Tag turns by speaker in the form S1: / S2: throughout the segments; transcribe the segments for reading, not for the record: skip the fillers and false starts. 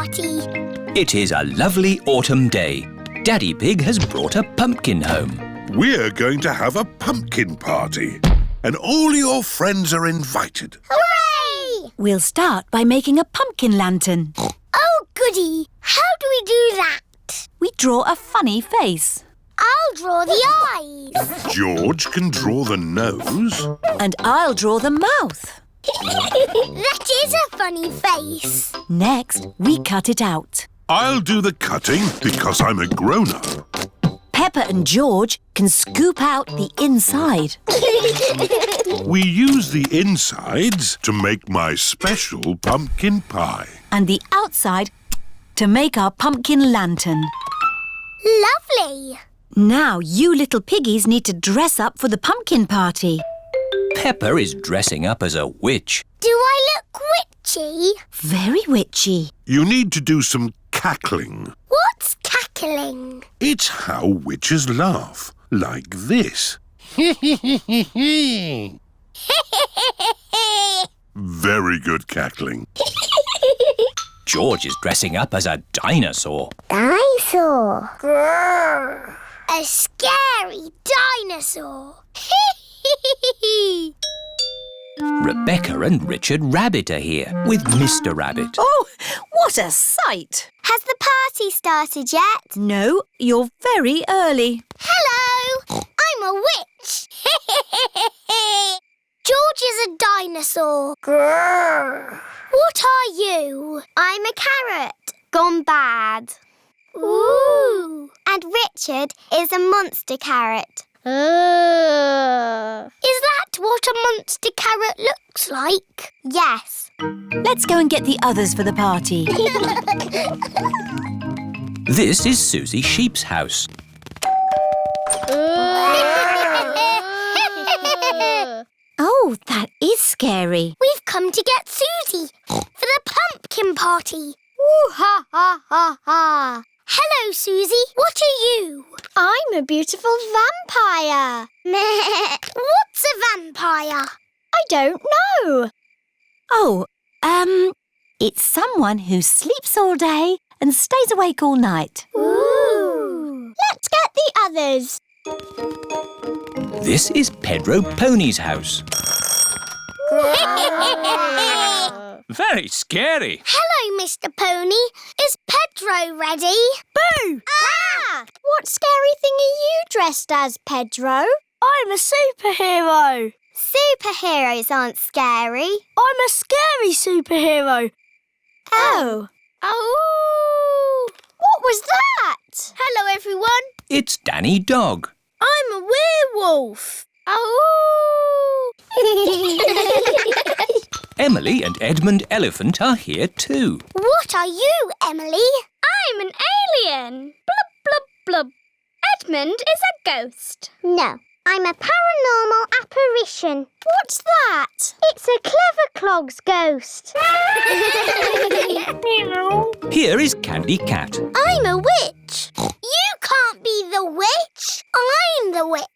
S1: party.
S2: It is a lovely autumn day. Daddy Pig has brought a pumpkin home.
S3: We're going to have a pumpkin party. And all your friends are invited.
S1: Hooray!
S4: We'll start by making a pumpkin lantern.
S1: Oh, goody. How do we do that?
S4: We draw a funny face.
S1: I'll draw the eyes.
S3: George can draw the nose.
S4: And I'll draw the mouth.
S1: That is a funny face.
S4: Next, we cut it out.
S3: I'll do the cutting because I'm a grown-up.
S4: Peppa and George can scoop out the inside.
S3: We use the insides to make my special pumpkin pie.
S4: And the outside to make our pumpkin lantern.
S1: Lovely.
S4: Now you little piggies need to dress up for the pumpkin party.
S2: Peppa is dressing up as a witch.
S1: Do I look witchy?
S4: Very witchy.
S3: You need to do some cackling.
S1: What's cackling?
S3: It's how witches laugh, like this. Very good cackling.
S2: George is dressing up as a dinosaur.
S1: Dinosaur. Grrr. A scary dinosaur.
S2: Rebecca and Richard Rabbit are here with Mr. Rabbit.
S4: Oh, what a sight!
S1: Has the party started yet?
S4: No, you're very early.
S1: Hello, I'm a witch. George is a dinosaur. Grrr. What are you? I'm a carrot, gone bad. Ooh. And Richard is a monster carrot. Is that what a monster carrot looks like? Yes.
S4: Let's go and get the others for the party.
S2: This is Susie Sheep's house.
S4: Oh, that is scary.
S1: We've come to get Susie for the pumpkin party. Ooh, ha, ha, ha, ha. Hello, Susie. What are you? I'm a beautiful vampire. What's a vampire? I don't know.
S4: Oh, it's someone who sleeps all day and stays awake all night.
S1: Ooh. Let's get the others.
S2: This is Pedro Pony's house. Very scary.
S1: Hello, Mr. Pony. Is Pedro ready? Boo! Ah! What scary thing are you dressed as, Pedro? I'm a superhero. Superheroes aren't scary. I'm a scary superhero. Oh. Oh! What was that? Hello, everyone.
S2: It's Danny Dog.
S1: I'm a werewolf. Oh!
S2: Emily and Edmund Elephant are here too.
S1: What are you, Emily? I'm an alien. Blub, blub, blub. Edmund is a ghost. No, I'm a paranormal apparition. What's that? It's a Clever Clogs ghost.
S2: Here is Candy Cat.
S1: I'm a witch. You can't be the witch. I'm the witch.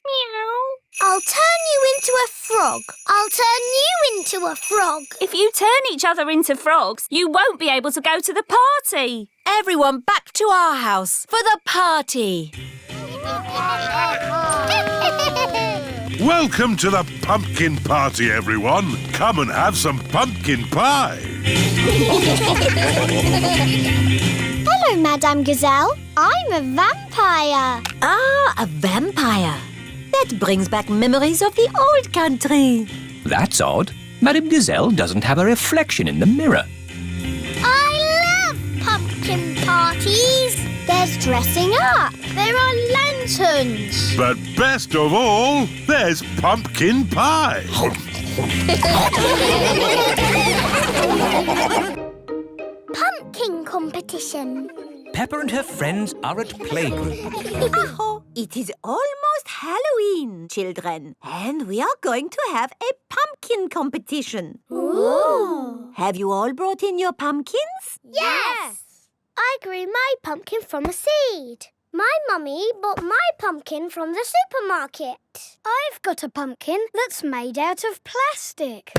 S1: Meow. I'll turn you into a frog. I'll turn you into a frog.
S5: If you turn each other into frogs, you won't be able to go to the party.
S4: Everyone back to our house for the party.
S3: Welcome to the pumpkin party, everyone. Come and have some pumpkin pie.
S1: Hello, Madame Gazelle. I'm a vampire.
S4: Ah, a vampire. That brings back memories of the old country.
S2: That's odd. Madame Gazelle doesn't have a reflection in the mirror.
S1: I love pumpkin parties. There's dressing up. There are lanterns.
S3: But best of all, there's pumpkin pie.
S1: Pumpkin competition.
S2: Peppa and her friends are at playgroup.
S4: Oh, it is almost Halloween, children. And we are going to have a pumpkin competition.
S1: Ooh.
S4: Have you all brought in your pumpkins?
S1: Yes. I grew my pumpkin from a seed. My mummy bought my pumpkin from the supermarket. I've got a pumpkin that's made out of plastic.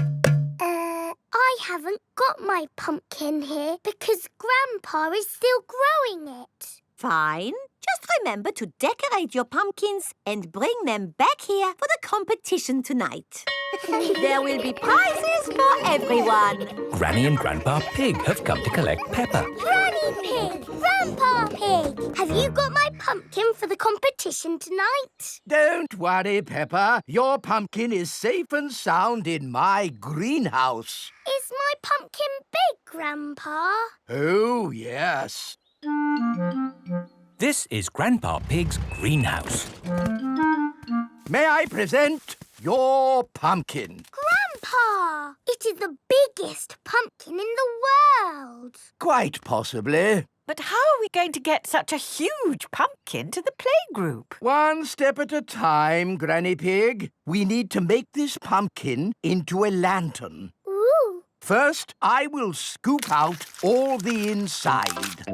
S1: I haven't got my pumpkin here because Grandpa is still growing it.
S4: Fine. Just remember to decorate your pumpkins and bring them back here for the competition tonight. There will be prizes for everyone.
S2: Granny and Grandpa Pig have come to collect Peppa.
S1: Granny Pig! Grandpa Pig! Have you got my pumpkin for the competition tonight?
S6: Don't worry, Peppa. Your pumpkin is safe and sound in my greenhouse.
S1: Is my pumpkin big, Grandpa?
S6: Oh, yes.
S2: This is Grandpa Pig's greenhouse.
S6: May I present your pumpkin?
S1: Grandpa! It is the biggest pumpkin in the world.
S6: Quite possibly.
S7: But how are we going to get such a huge pumpkin to the playgroup?
S6: One step at a time, Granny Pig. We need to make this pumpkin into a lantern.
S1: Ooh.
S6: First, I will scoop out all the inside.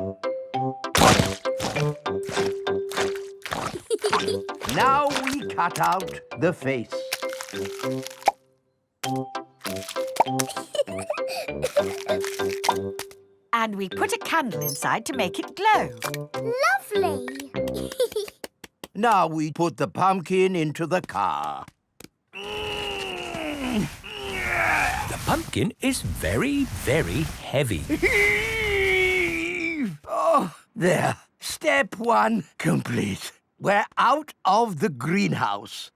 S6: Now we cut out the face.
S7: And we put a candle inside to make it glow.
S1: Lovely.
S6: Now we put the pumpkin into the car.
S2: The pumpkin is very, very heavy.
S6: Oh, there. Step one complete. We're out of the greenhouse.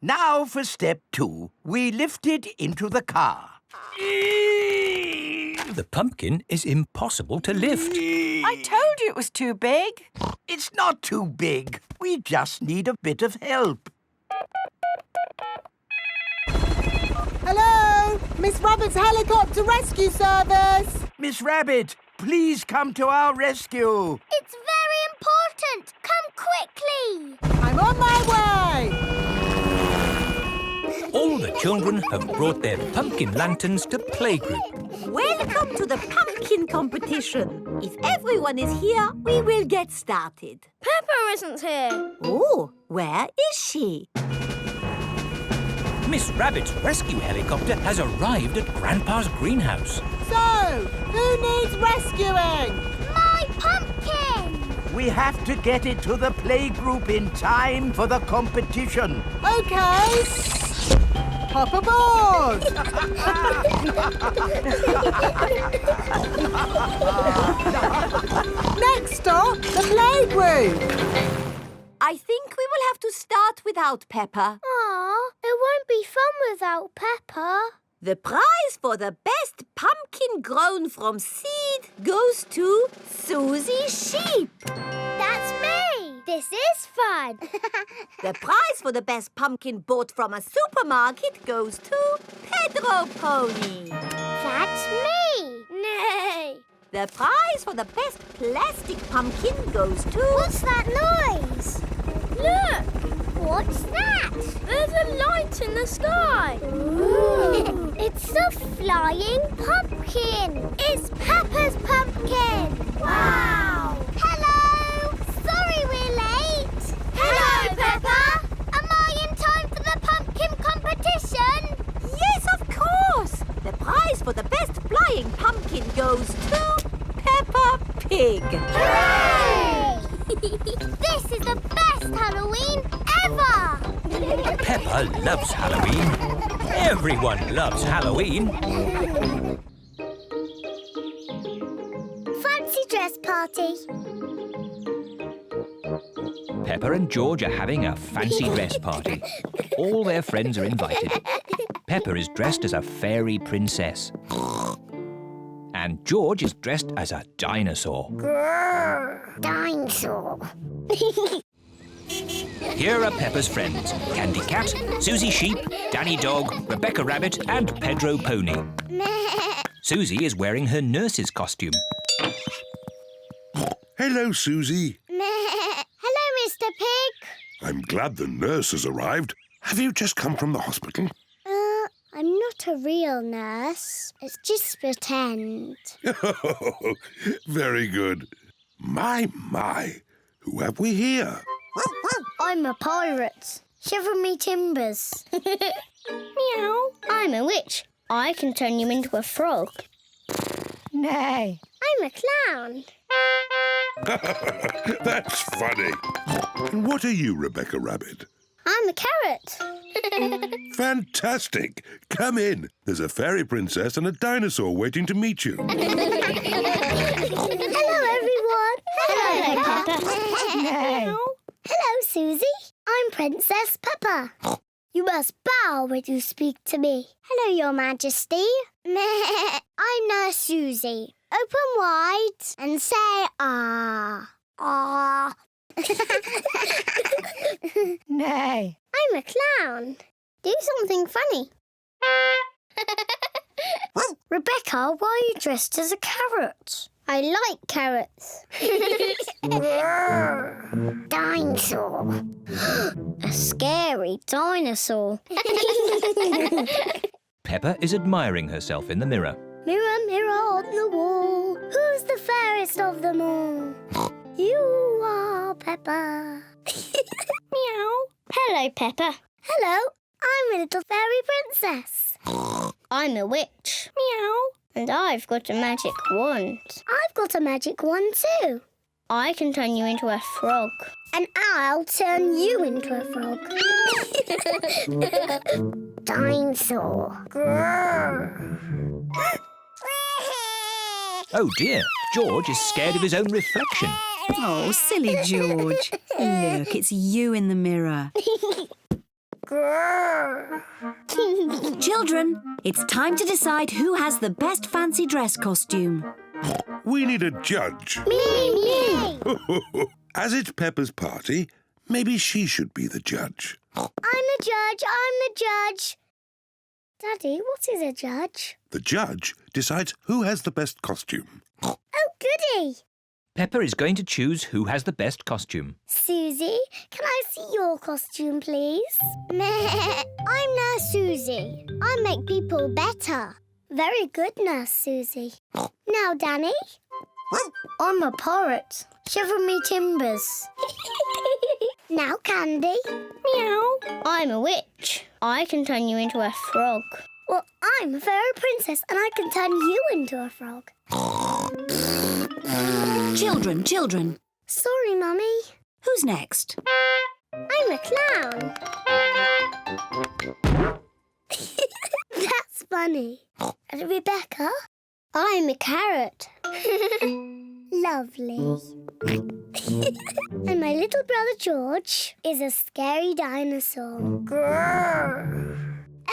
S6: Now for step two. We lift it into the car.
S2: The pumpkin is impossible to lift.
S7: I told you it was too big.
S6: It's not too big. We just need a bit of help.
S8: Hello! Miss Rabbit's helicopter rescue service!
S6: Miss Rabbit, please come to our rescue.
S1: It's very important. Come quickly.
S8: I'm on my way!
S2: All the children have brought their pumpkin lanterns to playgroup.
S4: Welcome to the pumpkin competition. If everyone is here, we will get started.
S1: Peppa isn't here.
S4: Oh, where is she?
S2: Miss Rabbit's rescue helicopter has arrived at Grandpa's greenhouse.
S8: So, who needs rescuing?
S1: My pumpkin.
S6: We have to get it to the playgroup in time for the competition.
S8: OK. Hop aboard! Next stop, the playgroup.
S4: I think we will have to start without Peppa.
S1: Aw, it won't be fun without Peppa.
S4: The prize for the best pumpkin grown from seed goes to Susie Sheep.
S1: That's me. This is fun.
S4: The prize for the best pumpkin bought from a supermarket goes to Pedro Pony.
S1: That's me. Nay.
S4: The prize for the best plastic pumpkin goes to...
S1: What's that noise? Look. What's that? There's a light in the sky. Ooh. It's a flying pumpkin. It's Peppa's pumpkin. Wow. Hello. Sorry we're late. Hello, Peppa. Am I in time for the pumpkin competition?
S4: Yes, of course. The prize for the best flying pumpkin goes to Peppa Pig.
S1: Hooray! This is the best Halloween ever!
S2: Peppa loves Halloween. Everyone loves Halloween.
S1: Fancy dress party.
S2: Peppa and George are having a fancy dress party. All their friends are invited. Peppa is dressed as a fairy princess. And George is dressed as a dinosaur.
S1: Grrr, dinosaur.
S2: Here are Peppa's friends. Candy Cat, Susie Sheep, Danny Dog, Rebecca Rabbit and Pedro Pony. Susie is wearing her nurse's costume.
S3: Hello, Susie.
S1: Hello, Mr. Pig.
S3: I'm glad the nurse has arrived. Have you just come from the hospital?
S1: I'm not a real nurse. It's just pretend.
S3: Very good. My. Who have we here?
S1: I'm a pirate. Shiver me timbers. Meow. I'm a witch. I can turn you into a frog.
S7: Nay.
S1: I'm a clown.
S3: That's funny. And what are you, Rebecca Rabbit?
S1: I'm a carrot.
S3: Fantastic! Come in. There's a fairy princess and a dinosaur waiting to meet you.
S1: Hello, everyone. Hello, Peppa.
S7: Nay.
S1: Hello, Susie. I'm Princess Peppa. You must bow when you speak to me. Hello, Your Majesty. I'm Nurse Susie. Open wide and say ah. Ah.
S7: Nay.
S1: I'm a clown. Do something funny. Rebecca, why are you dressed as a carrot? I like carrots. Dinosaur. A scary dinosaur.
S2: Peppa is admiring herself in the mirror.
S1: Mirror, mirror on the wall, who's the fairest of them all? You are Peppa. Meow. Hello, Peppa. Hello, I'm a little fairy princess. I'm a witch. Meow. And I've got a magic wand. I've got a magic wand too. I can turn you into a frog. And I'll turn you into a frog. Dinosaur.
S2: Oh dear, George is scared of his own reflection.
S9: Oh, silly George. Look, it's you in the mirror. Children, it's time to decide who has the best fancy dress costume.
S3: We need a judge.
S1: Me.
S3: As it's Peppa's party, maybe she should be the judge.
S1: I'm the judge. Daddy, what is a judge?
S3: The judge decides who has the best costume.
S1: Oh, goody.
S2: Peppa is going to choose who has the best costume.
S1: Susie, can I see your costume, please? I'm Nurse Susie. I make people better. Very good, Nurse Susie. Now, Danny. I'm a pirate. Shiver me timbers. Now, Candy. Meow. I'm a witch. I can turn you into a frog. Well, I'm a fairy princess and I can turn you into a frog.
S9: Children.
S1: Sorry, Mummy.
S9: Who's next?
S1: I'm a clown. That's funny. And Rebecca? I'm a carrot. Lovely. And my little brother George is a scary dinosaur.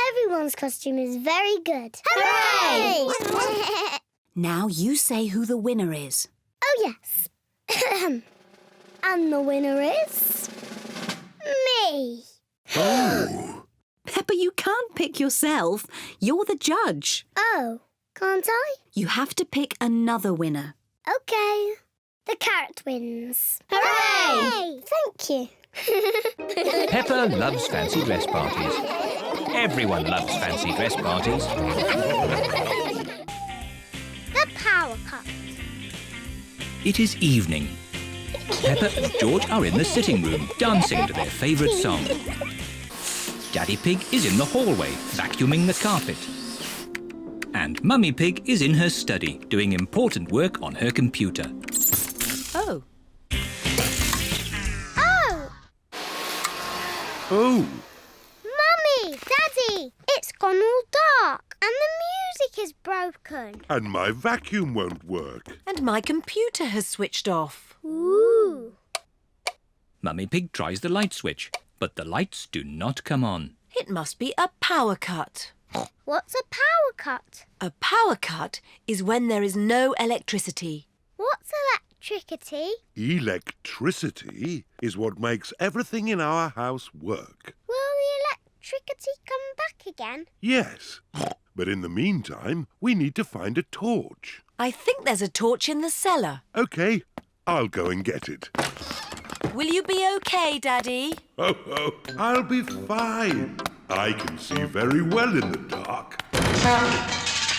S1: Everyone's costume is very good. Hooray!
S9: Now you say who the winner is.
S1: Oh, yes. And the winner is... me.
S3: Oh!
S9: Peppa, you can't pick yourself. You're the judge.
S1: Oh, can't I?
S9: You have to pick another winner.
S1: OK. The carrot wins. Hooray! Thank you.
S2: Peppa loves fancy dress parties. Everyone loves fancy dress parties.
S1: The power cut.
S2: It is evening. Peppa and George are in the sitting room, dancing to their favourite song. Daddy Pig is in the hallway, vacuuming the carpet. And Mummy Pig is in her study, doing important work on her computer.
S9: Oh.
S1: Oh!
S3: Oh!
S1: Mummy! Daddy! It's gone all dark and the music is broken.
S3: And my vacuum won't work.
S4: And my computer has switched off.
S1: Ooh!
S2: Mummy Pig tries the light switch, but the lights do not come on.
S4: It must be a power cut.
S1: What's a power cut?
S4: A power cut is when there is no electricity.
S1: What's electricity?
S3: Electricity is what makes everything in our house work.
S1: Will the electricity come back again?
S3: Yes. But in the meantime, we need to find a torch.
S4: I think there's a torch in the cellar.
S3: OK, I'll go and get it.
S4: Will you be okay, Daddy?
S3: Oh, I'll be fine. I can see very well in the dark.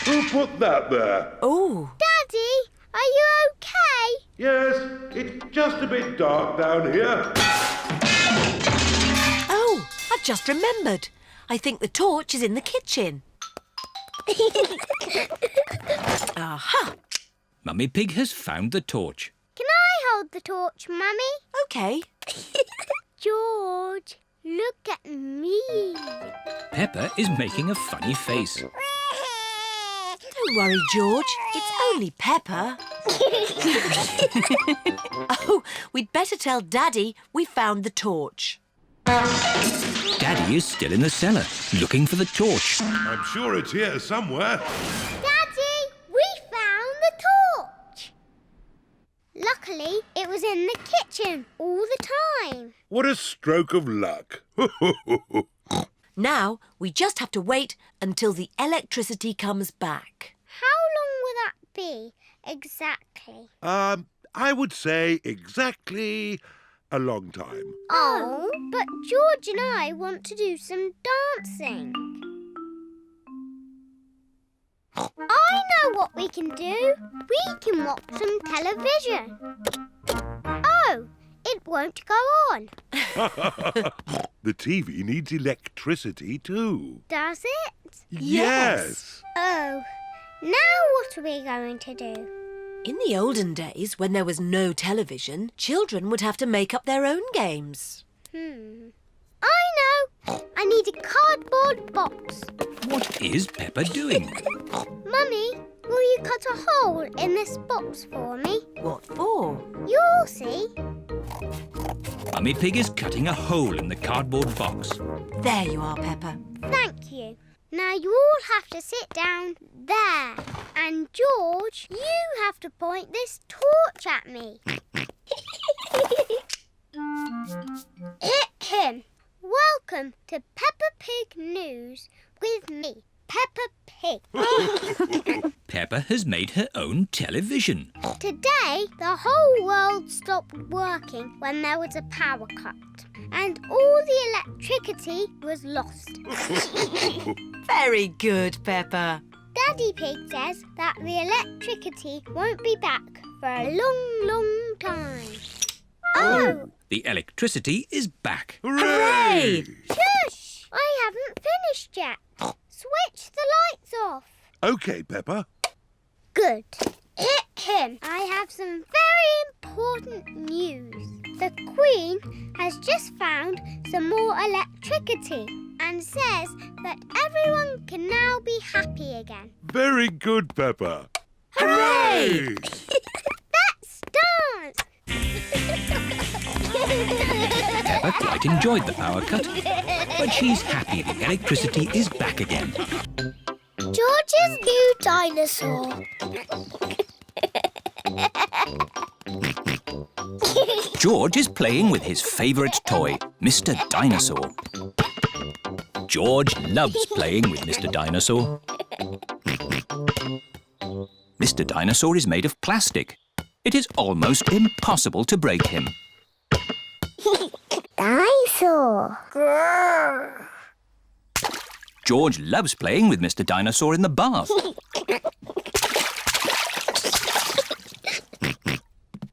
S3: Who put that there?
S4: Oh.
S1: Daddy, are you okay?
S3: Yes, it's just a bit dark down here.
S4: Oh, I've just remembered. I think the torch is in the kitchen.
S7: Aha!
S2: Mummy Pig has found the torch.
S1: Can I hold the torch, Mummy?
S7: OK.
S1: George, look at me.
S2: Peppa is making a funny face.
S7: Don't worry, George. It's only Peppa. Oh, we'd better tell Daddy we found the torch.
S2: Daddy is still in the cellar, looking for the torch.
S3: I'm sure it's here somewhere.
S1: Daddy, we found the torch. Luckily, it was in the kitchen all the time.
S3: What a stroke of luck.
S7: Now we just have to wait until the electricity comes back.
S1: How long will that be, exactly?
S3: I would say exactly a long time.
S1: Oh, but George and I want to do some dancing. I know what we can do. We can watch some television. Oh, it won't go on.
S3: The TV needs electricity too.
S1: Does it?
S3: Yes.
S1: Oh, now what are we going to do?
S7: In the olden days, when there was no television, children would have to make up their own games.
S1: I know. I need a cardboard box.
S2: What is Peppa doing?
S1: Mummy, will you cut a hole in this box for me?
S7: What for?
S1: You'll see.
S2: Mummy Pig is cutting a hole in the cardboard box.
S7: There you are, Peppa.
S1: Thank you. Now you all have to sit down there. And George, you have to point this torch at me. Welcome to Peppa Pig News with me, Peppa Pig.
S2: Peppa has made her own television.
S1: Today, the whole world stopped working when there was a power cut. And all the electricity was lost.
S7: Very good, Peppa.
S1: Daddy Pig says that the electricity won't be back for a long, long time. Oh!
S2: The electricity is back.
S3: Hooray!
S1: Shush! I haven't finished yet. Switch the lights off.
S3: OK, Peppa.
S1: Good. I have some very important news. The Queen has just found some more electricity and says that everyone can now be happy again.
S3: Very good, Peppa.
S1: Hooray! Let's dance!
S2: Peppa quite enjoyed the power cut, but she's happy the electricity is back again.
S1: George's new dinosaur.
S2: George is playing with his favourite toy, Mr. Dinosaur. George loves playing with Mr. Dinosaur. Mr. Dinosaur is made of plastic. It is almost impossible to break him.
S1: Dinosaur.
S2: George loves playing with Mr. Dinosaur in the bath.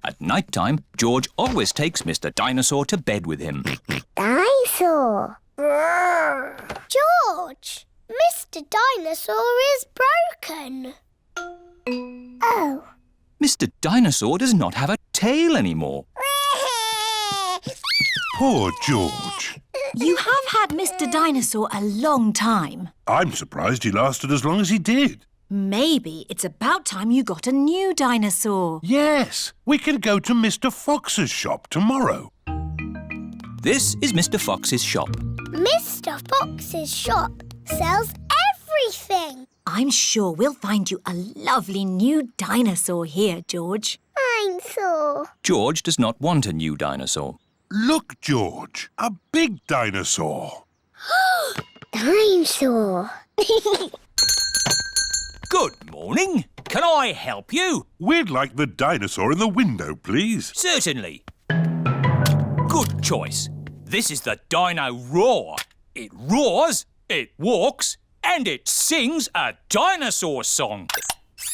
S2: At night time, George always takes Mr. Dinosaur to bed with him.
S1: Dinosaur. George, Mr. Dinosaur is broken. Oh.
S2: Mr. Dinosaur does not have a tail anymore.
S3: Poor George.
S10: You have had Mr. Dinosaur a long time.
S3: I'm surprised he lasted as long as he did.
S10: Maybe it's about time you got a new dinosaur.
S3: Yes, we can go to Mr. Fox's shop tomorrow.
S2: This is Mr. Fox's shop.
S1: Mr. Fox's shop sells everything.
S10: I'm sure we'll find you a lovely new dinosaur here, George.
S1: Dinosaur.
S2: George does not want a new dinosaur.
S3: Look, George, a big dinosaur.
S1: Dinosaur.
S2: Good morning. Can I help you?
S3: We'd like the dinosaur in the window, please.
S2: Certainly. Good choice. This is the Dino Roar. It roars, it walks, and it sings a dinosaur song.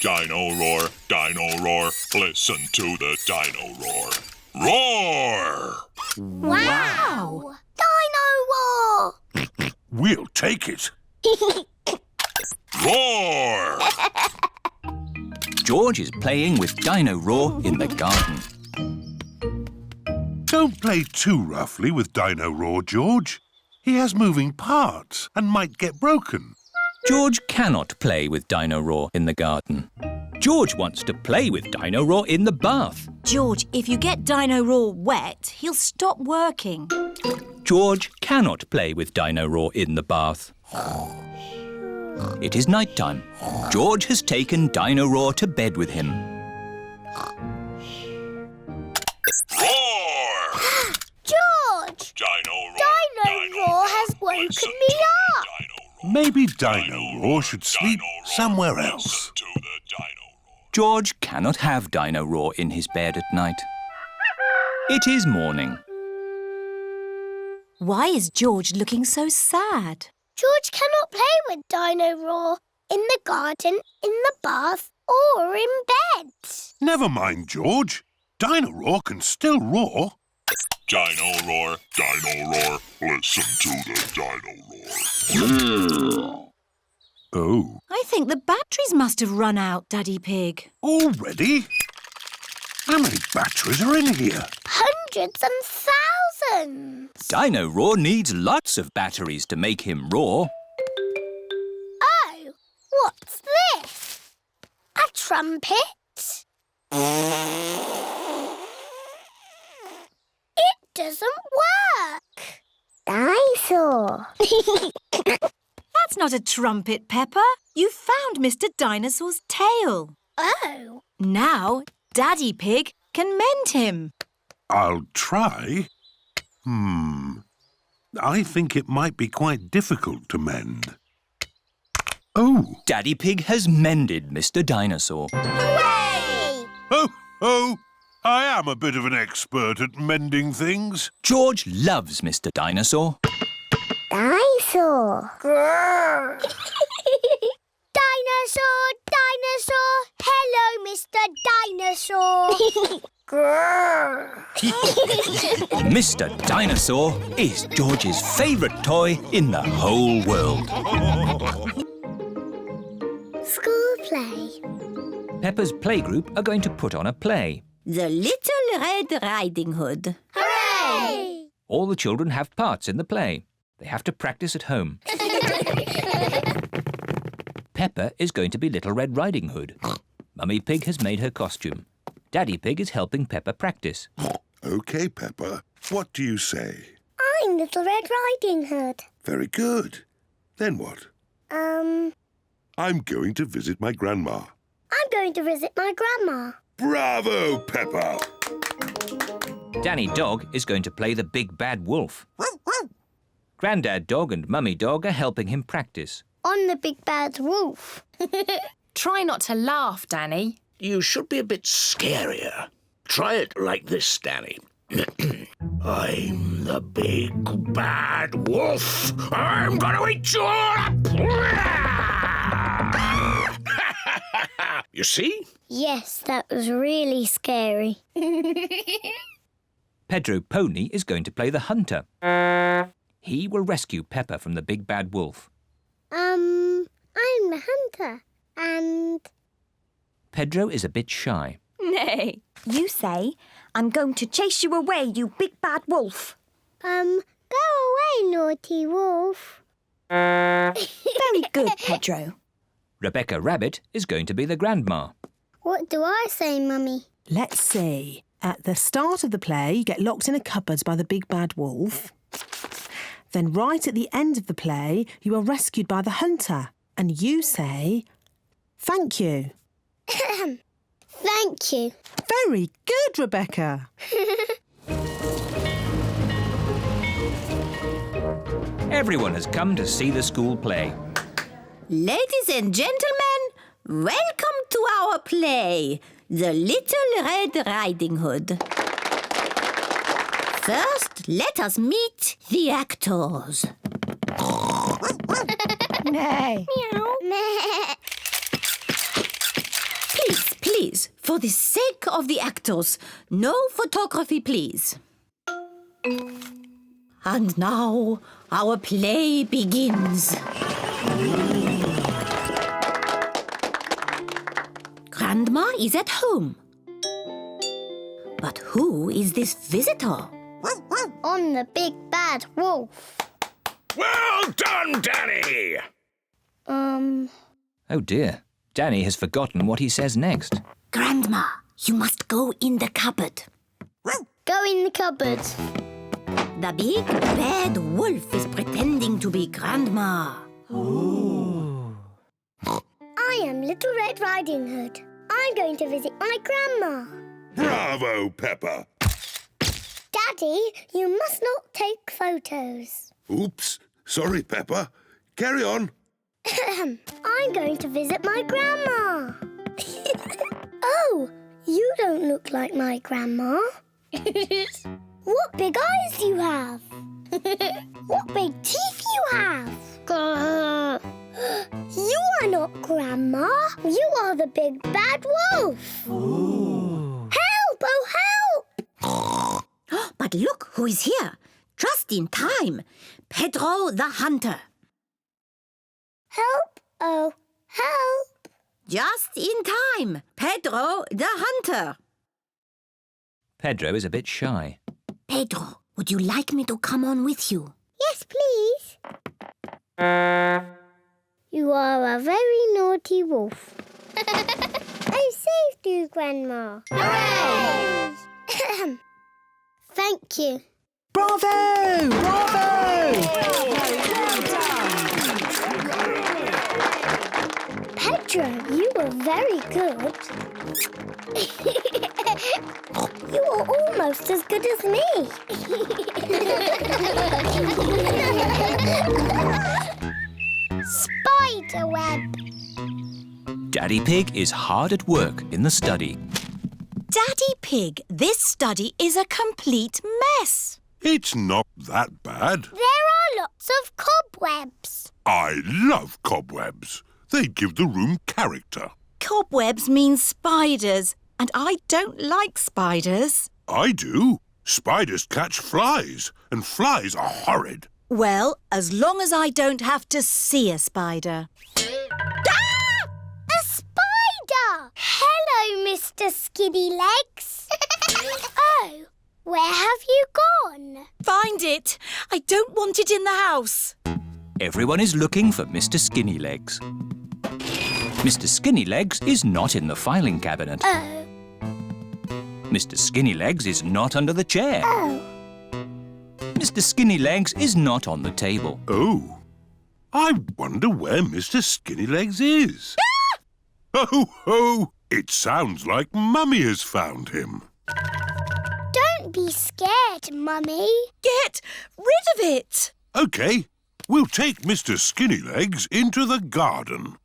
S11: Dino roar, listen to the dino roar. Roar!
S1: Wow! Dino Roar!
S3: We'll take it.
S11: Roar!
S2: George is playing with Dino Roar in the garden.
S3: Don't play too roughly with Dino Roar, George. He has moving parts and might get broken.
S2: George cannot play with Dino Roar in the garden. George wants to play with Dino Roar in the bath.
S10: George, if you get Dino Roar wet, he'll stop working.
S2: George cannot play with Dino Roar in the bath. It is night time. George has taken Dino Roar to bed with him.
S11: Roar!
S1: George!
S11: Dino Roar!
S1: Dino Roar has woken me up.
S3: Maybe Dino Roar should sleep somewhere else.
S11: To the Dino Roar.
S2: George cannot have Dino Roar in his bed at night. It is morning.
S10: Why is George looking so sad?
S1: George cannot play with Dino Roar in the garden, in the bath, or in bed.
S3: Never mind, George. Dino Roar can still roar.
S11: Dino Roar, Dino Roar, listen to the Dino Roar.
S3: Oh,
S10: I think the batteries must have run out, Daddy Pig.
S3: already? How many batteries are in here?
S1: Hundreds and thousands.
S2: Dino Roar needs lots of batteries to make him roar.
S1: Oh, what's this? A trumpet? It doesn't work. Dinosaur.
S10: That's not a trumpet, Peppa. You found Mr. Dinosaur's tail.
S1: Oh.
S10: Now, Daddy Pig can mend him.
S3: I'll try. I think it might be quite difficult to mend. Oh!
S2: Daddy Pig has mended Mr. Dinosaur.
S1: Hooray!
S3: Oh! I am a bit of an expert at mending things.
S2: George loves Mr. Dinosaur.
S1: Dinosaur. Grrr. Dinosaur, dinosaur. Hello, Mr. Dinosaur. Grrr.
S2: Mr. Dinosaur is George's favourite toy in the whole world.
S1: School play.
S2: Peppa's playgroup are going to put on a play.
S4: The Little Red Riding Hood.
S1: Hooray!
S2: All the children have parts in the play. They have to practice at home. Peppa is going to be Little Red Riding Hood. Mummy Pig has made her costume. Daddy Pig is helping Peppa practice.
S3: OK, Peppa. What do you say?
S1: I'm Little Red Riding Hood.
S3: Very good. Then what? I'm going to visit my grandma.
S1: I'm going to visit my grandma.
S3: Bravo, Peppa!
S2: Danny Dog is going to play the big bad wolf. Grandad Dog and Mummy Dog are helping him practice.
S1: On the big bad wolf.
S5: Try not to laugh, Danny.
S6: You should be a bit scarier. Try it like this, Danny. I'm the big bad wolf. I'm gonna eat you all up. You see?
S1: Yes, that was really scary.
S2: Pedro Pony is going to play the hunter. He will rescue Peppa from the big bad wolf.
S1: I'm the hunter. And...
S2: Pedro is a bit shy.
S5: Nay.
S1: You say, I'm going to chase you away, you big bad wolf. Go away, naughty wolf.
S10: Very good, Pedro.
S2: Rebecca Rabbit is going to be the grandma.
S1: What do I say, Mummy?
S8: Let's see. At the start of the play, you get locked in a cupboard by the big bad wolf. Then right at the end of the play, you are rescued by the hunter. And you say, thank you.
S1: Thank you.
S8: Very good, Rebecca.
S2: Everyone has come to see the school play.
S4: Ladies and gentlemen, welcome to our play, The Little Red Riding Hood. First, let us meet the actors.
S1: Meow.
S4: Please, for the sake of the actors, no photography, please. And now, our play begins. Grandma is at home. But who is this visitor?
S1: On the big bad wolf.
S12: Well done, Danny!
S2: Oh dear, Danny has forgotten what he says next.
S4: Grandma, you must go in the cupboard.
S1: Go in the cupboard.
S4: The big bad wolf is pretending to be Grandma.
S1: I am Little Red Riding Hood. I'm going to visit my grandma.
S3: Bravo, Peppa.
S1: Daddy, you must not take photos.
S3: Oops. Sorry, Peppa. Carry on.
S1: I'm going to visit my grandma. Oh, you don't look like my grandma. What big eyes you have. What big teeth you have. You are not Grandma. You are the big bad wolf. Ooh. Help! Oh, help!
S4: But look who is here. Just in time. Pedro the Hunter.
S1: Help! Oh, help!
S4: Just in time. Pedro the Hunter.
S2: Pedro is a bit shy.
S4: Pedro, would you like me to come on with you?
S1: Yes, please. You are a very naughty wolf. I saved you, Grandma. Hooray! Thank you.
S8: Bravo! Bravo!
S1: Pedro, you were very good. You are almost as good as me. Spiderweb.
S2: Daddy Pig is hard at work in the study.
S10: Daddy Pig, this study is a complete mess.
S3: It's not that bad.
S1: There are lots of cobwebs.
S3: I love cobwebs. They give the room character.
S10: Cobwebs mean spiders, and I don't like spiders.
S3: I do. Spiders catch flies, and flies are horrid.
S10: Well, as long as I don't have to see a spider.
S1: A spider! Hello, Mr. Skinny Legs. Oh, where have you gone?
S10: Find it. I don't want it in the house.
S2: Everyone is looking for Mr. Skinny Legs. Mr. Skinny Legs is not in the filing cabinet.
S1: Oh.
S2: Mr. Skinny Legs is not under the chair.
S1: Oh.
S2: Mr. Skinny Legs is not on the table.
S3: Oh, I wonder where Mr. Skinny Legs is. Ho, ho! It sounds like Mummy has found him.
S1: Don't be scared, Mummy.
S10: Get rid of it.
S3: OK, we'll take Mr. Skinny Legs into the garden.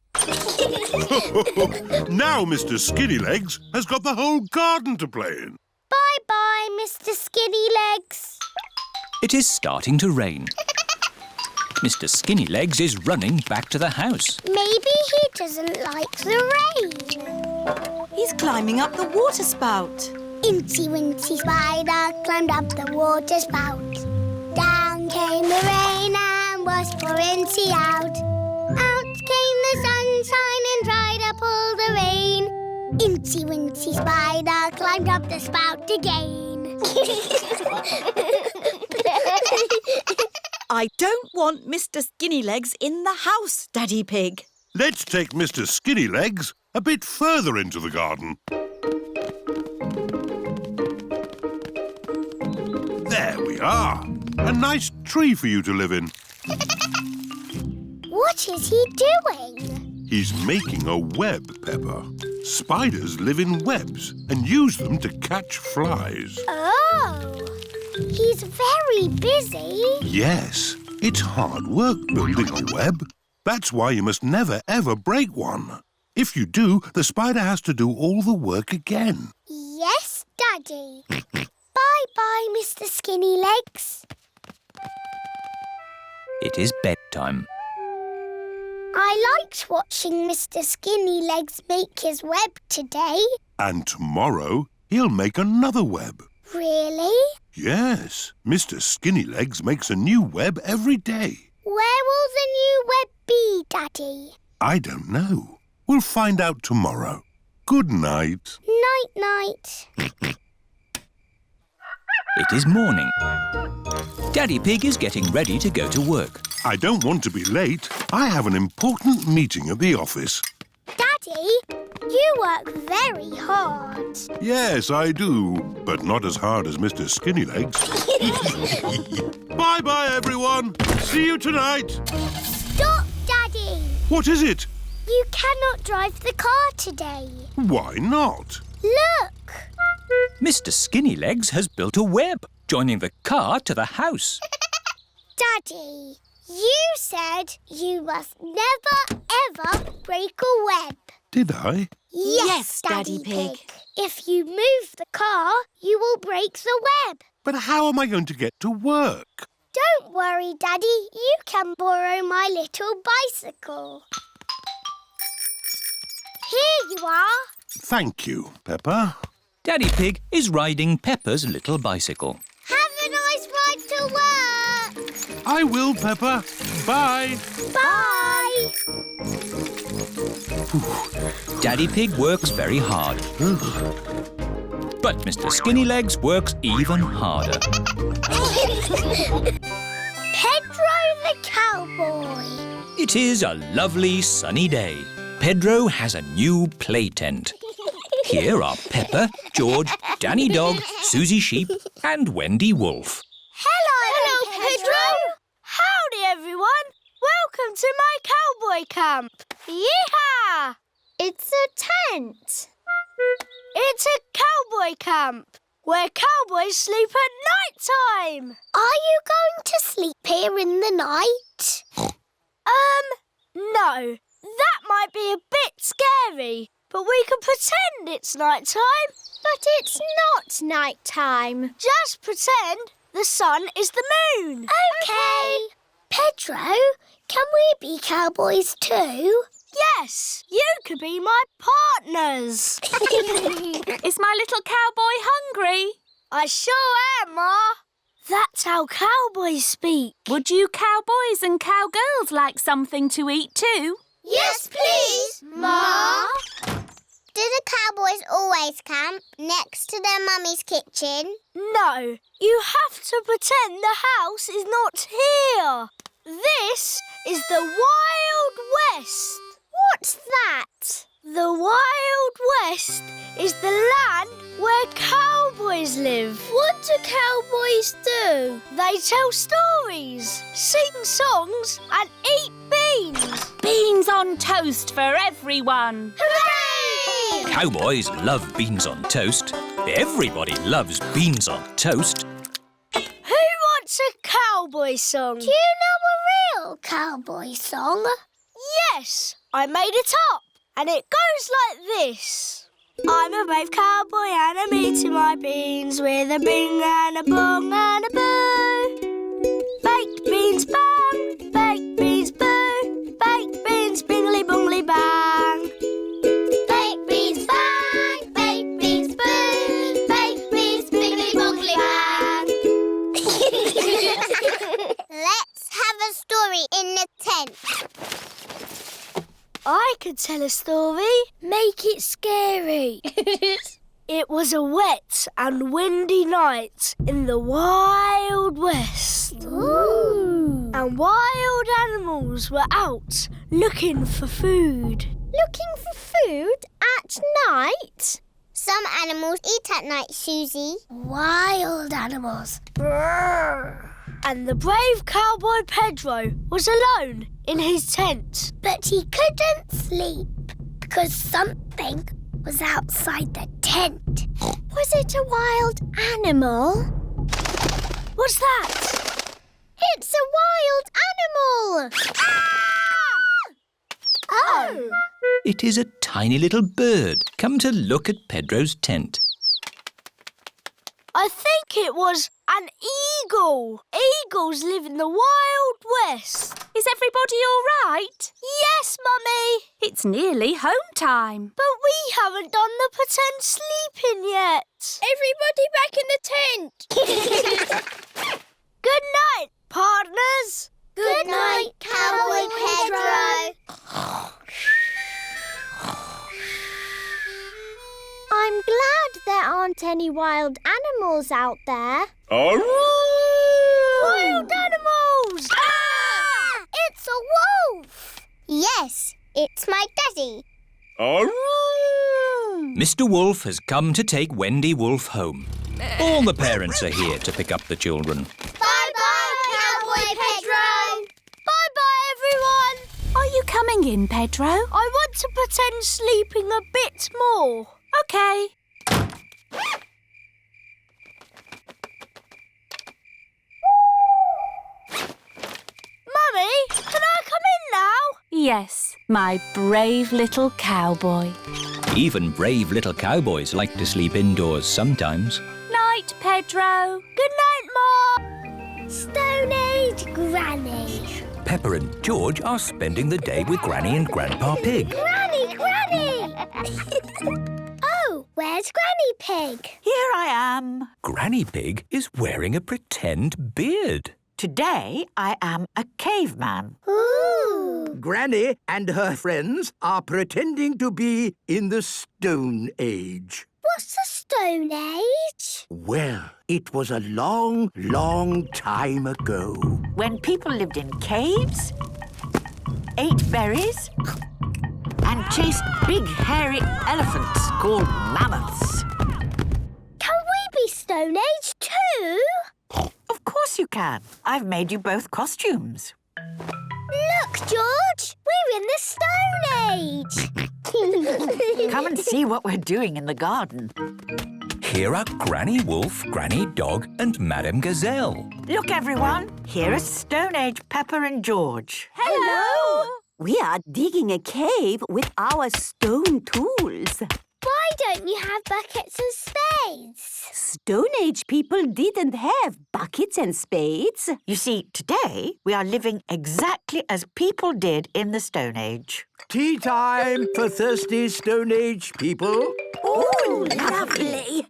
S3: Now Mr. Skinny Legs has got the whole garden to play in.
S1: Bye-bye, Mr. Skinny Legs.
S2: It is starting to rain. Mr. Skinny Legs is running back to the house.
S1: Maybe he doesn't like the rain.
S10: He's climbing up the water spout.
S1: Incy Wincy Spider climbed up the water spout. Down came the rain and washed poor Incy out. Out came the sunshine and dried up all the rain. Incy Wincy Spider climbed up the spout again.
S10: I don't want Mr. Skinny Legs in the house, Daddy Pig.
S3: Let's take Mr. Skinny Legs a bit further into the garden. There we are. A nice tree for you to live in.
S1: What is he doing?
S3: He's making a web, Peppa. Spiders live in webs and use them to catch flies.
S1: Oh, he's very busy.
S3: Yes, it's hard work building a web. That's why you must never, ever break one. If you do, the spider has to do all the work again.
S1: Yes, Daddy. Bye-bye, Mr. Skinny Legs.
S2: It is bedtime.
S1: I liked watching Mr. Skinny Legs make his web today.
S3: And tomorrow, he'll make another web.
S1: Really?
S3: Yes, Mr. Skinny Legs makes a new web every day.
S1: Where will the new web be, Daddy?
S3: I don't know. We'll find out tomorrow. Good night.
S1: Night-night.
S2: It is morning. Daddy Pig is getting ready to go to work.
S3: I don't want to be late. I have an important meeting at the office.
S1: Daddy, you work very hard.
S3: Yes, I do, but not as hard as Mr. Skinnylegs. Bye-bye, everyone. See you tonight.
S1: Stop, Daddy.
S3: What is it?
S1: You cannot drive the car today.
S3: Why not?
S1: Look.
S2: Mr. Skinnylegs has built a web, joining the car to the house.
S1: Daddy, you said you must never, ever break a web.
S3: Did I?
S1: Yes,
S7: Daddy Pig.
S1: If you move the car, you will break the web.
S3: But how am I going to get to work?
S1: Don't worry, Daddy. You can borrow my little bicycle. Here you are.
S3: Thank you, Peppa.
S2: Daddy Pig is riding Peppa's little bicycle.
S1: Have a nice ride to work.
S3: I will, Peppa. Bye.
S1: Bye.
S2: Daddy Pig works very hard. But Mr. Skinnylegs works even harder.
S1: Pedro the Cowboy.
S2: It is a lovely sunny day. Pedro has a new play tent. Here are Peppa, George, Danny Dog, Susie Sheep and Wendy Wolf.
S1: Hello, Pedro.
S13: Howdy, everyone. Welcome to my cowboy camp. Yeehaw!
S1: It's a tent.
S13: It's a cowboy camp where cowboys sleep at night time.
S1: Are you going to sleep here in the night?
S13: No. That might be a bit scary, but we can pretend it's night time.
S1: But it's not night time.
S13: Just pretend the sun is the moon.
S1: Okay. Pedro, can we be cowboys too?
S13: Yes, you could be my partners.
S5: Is my little cowboy hungry?
S13: I sure am, Ma. That's how cowboys speak.
S5: Would you cowboys and cowgirls like something to eat too?
S1: Yes, please, Ma. Do the cowboys always camp next to their mummy's kitchen?
S13: No, you have to pretend the house is not here. This is the Wild West.
S1: What's that?
S13: The Wild West is the land where cowboys live.
S1: What do cowboys do?
S13: They tell stories, sing songs and eat beans.
S5: Beans on toast for everyone.
S1: Hooray!
S2: Cowboys love beans on toast. Everybody loves beans on toast.
S13: Who wants a cowboy song?
S1: Do you know a real cowboy song?
S13: Yes, I made it up. And it goes like this. I'm a brave cowboy and I'm eating my beans with a bing and a bong and a boo. Baked beans bang, baked beans boo, baked beans bingly bongly bang.
S1: Baked beans bang, baked beans boo, baked beans bingly bongly bang. Let's have a story in the tent.
S13: I could tell a story. Make it scary. It was a wet and windy night in the Wild West.
S1: Ooh.
S13: And wild animals were out looking for food.
S1: Looking for food at night? Some animals eat at night, Susie.
S13: Wild animals. Brrr. And the brave cowboy Pedro was alone in his tent.
S1: But he couldn't sleep because something was outside the tent. Was it a wild animal?
S13: What's that?
S1: It's a wild animal! Ah! Oh!
S2: It is a tiny little bird come to look at Pedro's tent.
S13: I think it was an eagle. Eagles live in the Wild West.
S5: Is everybody all right?
S13: Yes, Mummy.
S5: It's nearly home time.
S13: But we haven't done the pretend sleeping yet.
S1: Everybody back in the tent.
S13: Good night, partners.
S1: Good night, Cowboy Pedro. I'm glad there aren't any wild animals out there.
S11: Aroo!
S13: Wild animals!
S1: Ah! It's a wolf! Yes, it's my daddy.
S11: Aroo!
S2: Mr. Wolf has come to take Wendy Wolf home. All the parents are here to pick up the children.
S1: Bye-bye, Cowboy Pedro.
S13: Bye-bye, everyone.
S5: Are you coming in, Pedro?
S13: I want to pretend sleeping a bit more.
S5: OK.
S13: Mummy, can I come in now?
S5: Yes, my brave little cowboy.
S2: Even brave little cowboys like to sleep indoors sometimes.
S5: Night, Pedro.
S13: Good night, Mom.
S1: Stone Age Granny.
S2: Peppa and George are spending the day with Granny and Grandpa Pig.
S1: Granny! Oh, where's Granny Pig?
S14: Here I am.
S2: Granny Pig is wearing a pretend beard.
S14: Today I am a caveman.
S1: Ooh.
S6: Granny and her friends are pretending to be in the Stone Age.
S1: What's the Stone Age?
S6: Well, it was a long, long time ago.
S14: When people lived in caves, ate berries, and chased big hairy elephants called mammoths.
S1: Can we be Stone Age too?
S14: Of course you can. I've made you both costumes.
S1: Look, George, we're in the Stone Age.
S14: Come and see what we're doing in the garden.
S2: Here are Granny Wolf, Granny Dog and Madame Gazelle.
S14: Look, everyone. Here are Stone Age Peppa and George.
S4: Hello! We are digging a cave with our stone tools.
S1: Why don't you have buckets and spades?
S4: Stone Age people didn't have buckets and spades.
S14: You see, today we are living exactly as people did in the Stone Age.
S6: Tea time for thirsty Stone Age people.
S4: Oh, lovely.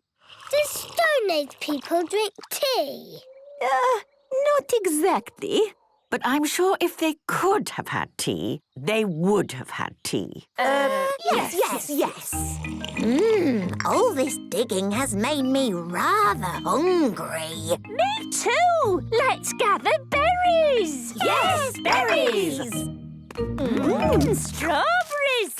S1: Do Stone Age people drink tea?
S4: Not exactly.
S14: But I'm sure if they could have had tea, they would have had tea.
S1: Yes.
S4: All this digging has made me rather hungry.
S5: Me too. Let's gather berries.
S4: Yes, berries.
S5: Strawberries.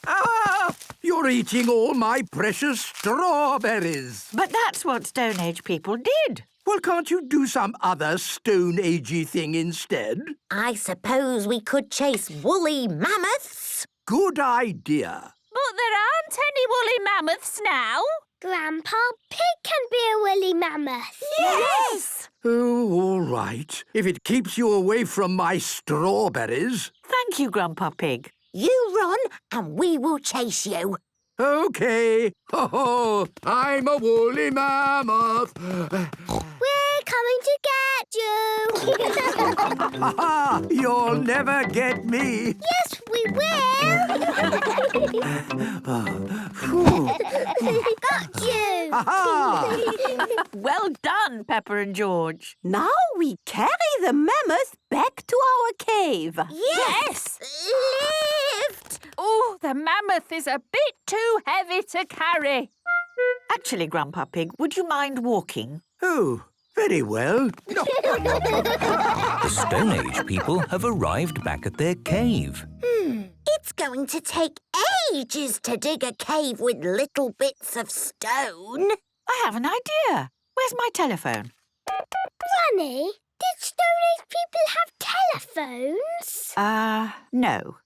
S6: Ah! You're eating all my precious strawberries.
S14: But that's what Stone Age people did.
S6: Well, can't you do some other Stone Agey thing instead?
S4: I suppose we could chase woolly mammoths.
S6: Good idea.
S5: But there aren't any woolly mammoths now.
S1: Grandpa Pig can be a woolly mammoth.
S4: Yes!
S6: Oh, all right. If it keeps you away from my strawberries.
S14: Thank you, Grandpa Pig.
S4: You run and we will chase you.
S6: OK. Ho-ho! I'm a woolly mammoth.
S1: We're coming to get you.
S6: Ha-ha! You'll never get me.
S1: Yes, we will. Got you.
S6: Ha-ha!
S14: Well done, Peppa and George.
S4: Now we carry the mammoth back to our cave.
S1: Yes. Lift.
S5: Oh, the mammoth is a bit too heavy to carry.
S14: Actually, Grandpa Pig, would you mind walking?
S6: Oh, very well.
S2: The Stone Age people have arrived back at their cave.
S1: It's going to take ages to dig a cave with little bits of stone.
S14: I have an idea. Where's my telephone?
S1: Granny, did Stone Age people have telephones?
S14: No.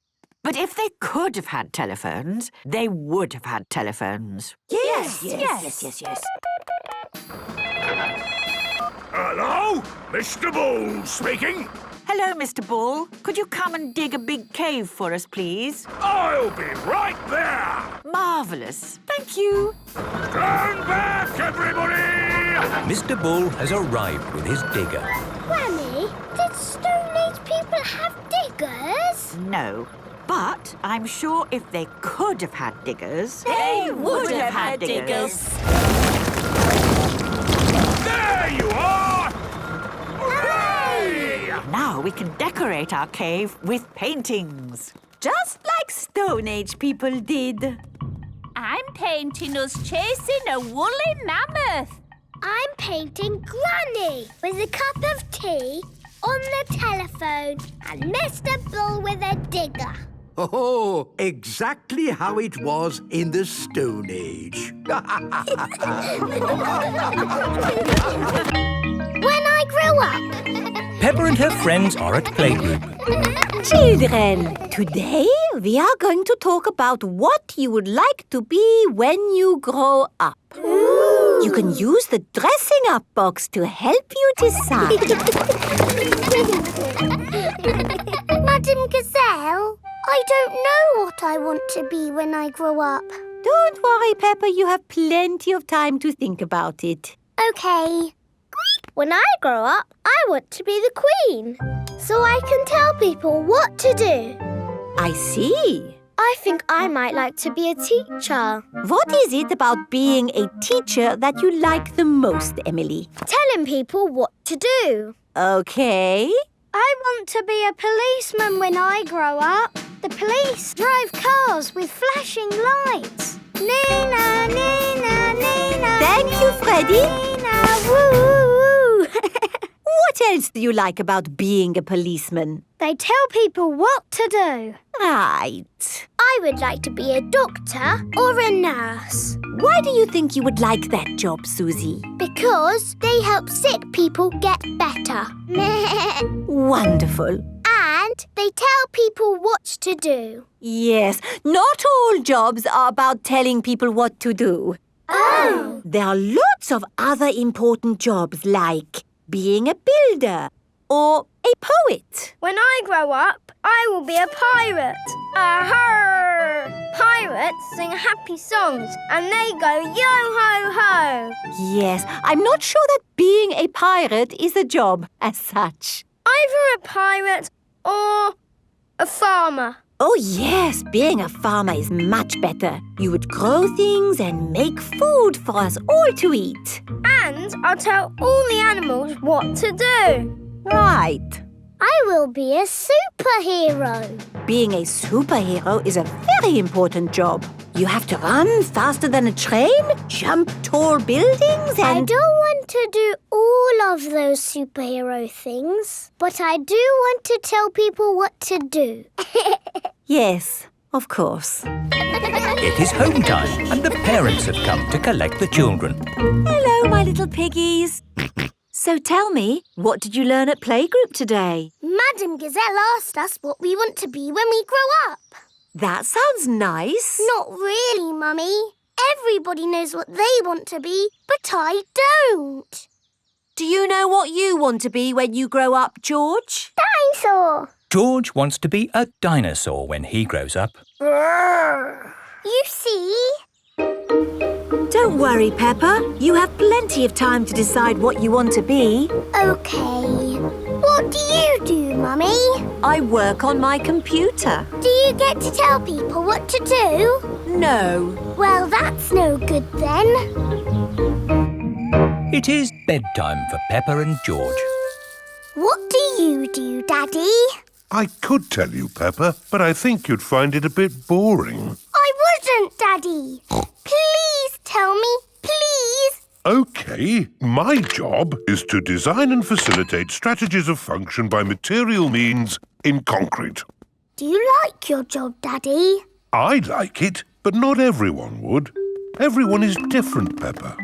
S14: But if they could have had telephones, they would have had telephones.
S4: Yes.
S12: Hello? Mr. Bull speaking.
S14: Hello, Mr. Bull. Could you come and dig a big cave for us, please?
S12: I'll be right there.
S14: Marvellous. Thank you.
S12: Stand back, everybody!
S2: Mr. Bull has arrived with his digger.
S1: Granny, did Stone Age people have diggers?
S14: No. But I'm sure if they could have had diggers...
S5: They would have had diggers.
S12: There you are! Hooray!
S14: Now we can decorate our cave with paintings.
S4: Just like Stone Age people did.
S5: I'm painting us chasing a woolly mammoth.
S1: I'm painting Granny with a cup of tea on the telephone and Mr. Bull with a digger.
S6: Oh, exactly how it was in the Stone Age.
S1: When I grow up.
S2: Peppa and her friends are at playgroup.
S4: Children, today we are going to talk about what you would like to be when you grow up.
S1: Ooh.
S4: You can use the dressing up box to help you decide.
S1: Madam Gazelle, I don't know what I want to be when I grow up.
S4: Don't worry, Peppa, you have plenty of time to think about it.
S1: OK. When I grow up, I want to be the Queen, so I can tell people what to do.
S4: I see.
S1: I think I might like to be a teacher.
S4: What is it about being a teacher that you like the most, Emily?
S1: Telling people what to do.
S4: OK.
S1: I want to be a policeman when I grow up. The police drive cars with flashing lights. Nina, Nina, Nina.
S4: Thank you, Freddie.
S1: Nina, woo.
S4: What else do you like about being a policeman?
S1: They tell people what to do.
S4: Right.
S1: I would like to be a doctor or a nurse.
S4: Why do you think you would like that job, Susie?
S1: Because they help sick people get better.
S4: Wonderful.
S1: And they tell people what to do.
S4: Yes, not all jobs are about telling people what to do.
S1: Oh!
S4: There are lots of other important jobs like being a builder or a poet.
S1: When I grow up, I will be a pirate. Aha! Pirates sing happy songs and they go yo-ho-ho.
S4: Yes, I'm not sure that being a pirate is a job as such.
S1: Either a pirate or a farmer.
S4: Oh yes, being a farmer is much better. You would grow things and make food for us all to eat.
S1: And I'll tell all the animals what to do.
S4: Right.
S1: I will be a superhero.
S4: Being a superhero is a very important job. You have to run faster than a train, jump tall buildings and...
S1: I don't want to do all of those superhero things, but I do want to tell people what to do.
S4: Yes, of course.
S2: It is home time and the parents have come to collect the children.
S4: Hello, my little piggies. So tell me, what did you learn at playgroup today?
S1: Madam Gazelle asked us what we want to be when we grow up.
S4: That sounds nice.
S1: Not really, Mummy. Everybody knows what they want to be, but I don't.
S7: Do you know what you want to be when you grow up, George?
S1: Dinosaur.
S2: George wants to be a dinosaur when he grows up.
S1: You see?
S4: Don't worry, Peppa. You have plenty of time to decide what you want to be.
S1: OK. What do you do, Mummy?
S4: I work on my computer.
S1: Do you get to tell people what to do?
S4: No.
S1: Well, that's no good then.
S2: It is bedtime for Peppa and George.
S1: What do you do, Daddy?
S3: I could tell you, Peppa, but I think you'd find it a bit boring.
S1: I wouldn't, Daddy. Please tell me, please.
S3: OK, my job is to design and facilitate strategies of function by material means in concrete.
S1: Do you like your job, Daddy?
S3: I like it, but not everyone would. Everyone is different, Peppa.